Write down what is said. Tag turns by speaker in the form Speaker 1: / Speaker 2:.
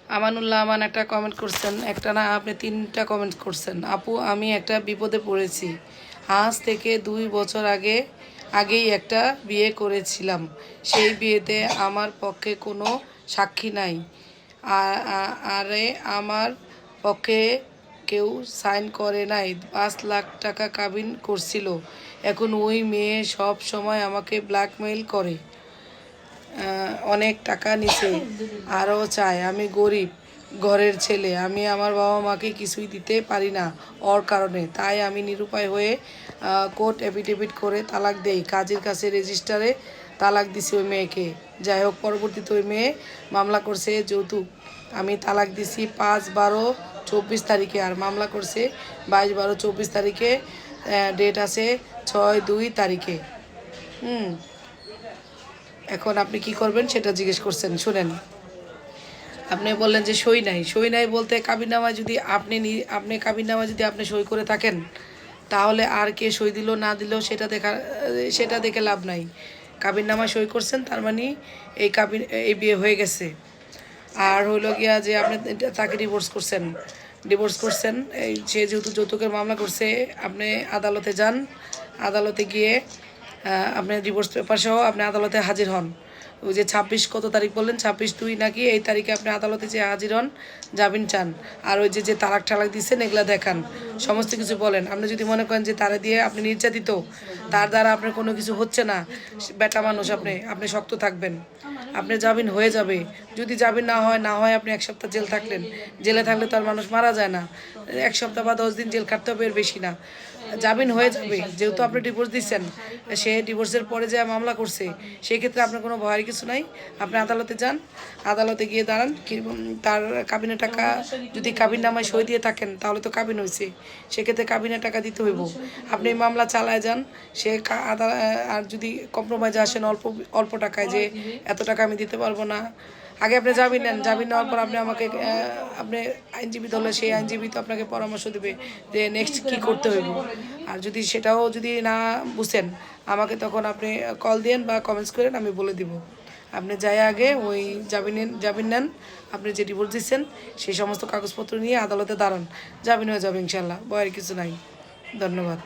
Speaker 1: আমানুল্লাহ আমান একটা কমেন্ট করছেন, একটা না আপনি 3টা কমেন্ট করছেন। আপু আমি একটা বিপদে পড়েছি। আজ থেকে 2 বছর আগেই একটা বিয়ে করেছিলাম। সেই বিয়েতে আমার পক্ষে কোনো সাক্ষী নাই। আরে আমার পক্ষে কেউ সাইন করে নাই। 5 লাখ টাকা কাবিন করছিল। এখন ওই মেয়ে সব সময় আমাকে ব্ল্যাকমেইল করে, অনেক টাকা নিছে, আরও চায়। আমি গরিব ঘরের ছেলে, আমি আমার বাবা মাকে কিছুই দিতে পারি না ওর কারণে। তাই আমি নিরুপায় হয়ে কোর্ট এফিডেভিট করে তালাক দেই। কাজীর কাছে রেজিস্টারে তালাক দিছি ওই মেয়েকে। যাই হোক, পরবর্তীতে ওই মেয়ে মামলা করছে যৌতুক। আমি তালাক দিছি 5/12/24 তারিখে, আর মামলা করছে 22/12/24 তারিখে। ডেট আছে 6/2 তারিখে। এখন আপনি কি করবেন সেটা জিজ্ঞেস করছেন, শুনেন। আপনি বললেন যে সই নাই বলতে কাবিননামায় যদি আপনি কাবিননামায় যদি আপনি সই করে থাকেন, তাহলে আর কে সই দিল না দিল সেটা দেখে লাভ নাই। কাবিননামায় সই করছেন, তার মানে এই বিয়ে হয়ে গেছে। আর হইল গিয়া যে আপনি তাকে ডিভোর্স করছেন, সে যেহেতু যৌতুকের মামলা করছে, আপনি আদালতে যান। আদালতে গিয়ে আপনি ডিভোর্স পেপার সহ আপনি আদালতে হাজির হন। ওই যে 26 কত তারিখ বললেন, 26/2 নাকি, এই তারিখে আপনি আদালতে যে হাজির হন, জামিন চান। আর ওই যে তালাক ঠালাক দিচ্ছেন এগুলা দেখান, সমস্ত কিছু বলেন। আপনি যদি মনে করেন যে তারা দিয়ে আপনি নির্যাতিত, তার দ্বারা আপনার কোনো কিছু হচ্ছে না, বেটা মানুষ, আপনি শক্ত থাকবেন, আপনার জামিন হয়ে যাবে। যদি জামিন না হয় আপনি 1 সপ্তাহ জেল থাকলেন। জেলে থাকলে তো আর মানুষ মারা যায় না, 1 সপ্তাহ বা 10 দিন জেল খাটতে হবে, এর বেশি না। জামিন হয়ে যাবে। যেহেতু আপনি ডিভোর্স দিচ্ছেন, সে ডিভোর্সের পরে যে মামলা করছে, সেই ক্ষেত্রে আপনার কোনো ভয়ের কিছু নাই। আপনি আদালতে যান, আদালতে গিয়ে দাঁড়ান। তার কাবিনের টাকা, যদি কাবিননামায় সই দিয়ে থাকেন তাহলে তো কাবিন হয়েছে, সেক্ষেত্রে কাবিনের টাকা দিতে হইব। আপনি মামলা চালায় যান। সে আর যদি কম্প্রোমাইজে আসেন অল্প টাকায়, যে এত টাকা আমি দিতে পারবো না, আগে আপনি জামিন নেন। জামিন নেওয়ার পর আপনি আইনজীবী ধরলে সেই আইনজীবী তো আপনাকে পরামর্শ দেবে যে নেক্সট কী করতে হইব। আর সেটাও যদি না বুঝেন, আমাকে তখন আপনি কল দিন বা কমেন্টস করেন, আমি বলে দিব। আপনি যাই আগে ওই জামিন নেন, আপনি যে ডিভোর্স দিচ্ছেন সেই সমস্ত কাগজপত্র নিয়ে আদালতে দাঁড়ান, জামিন হয়ে যাবে ইনশাল্লাহ, ভয়ের কিছু নাই। ধন্যবাদ।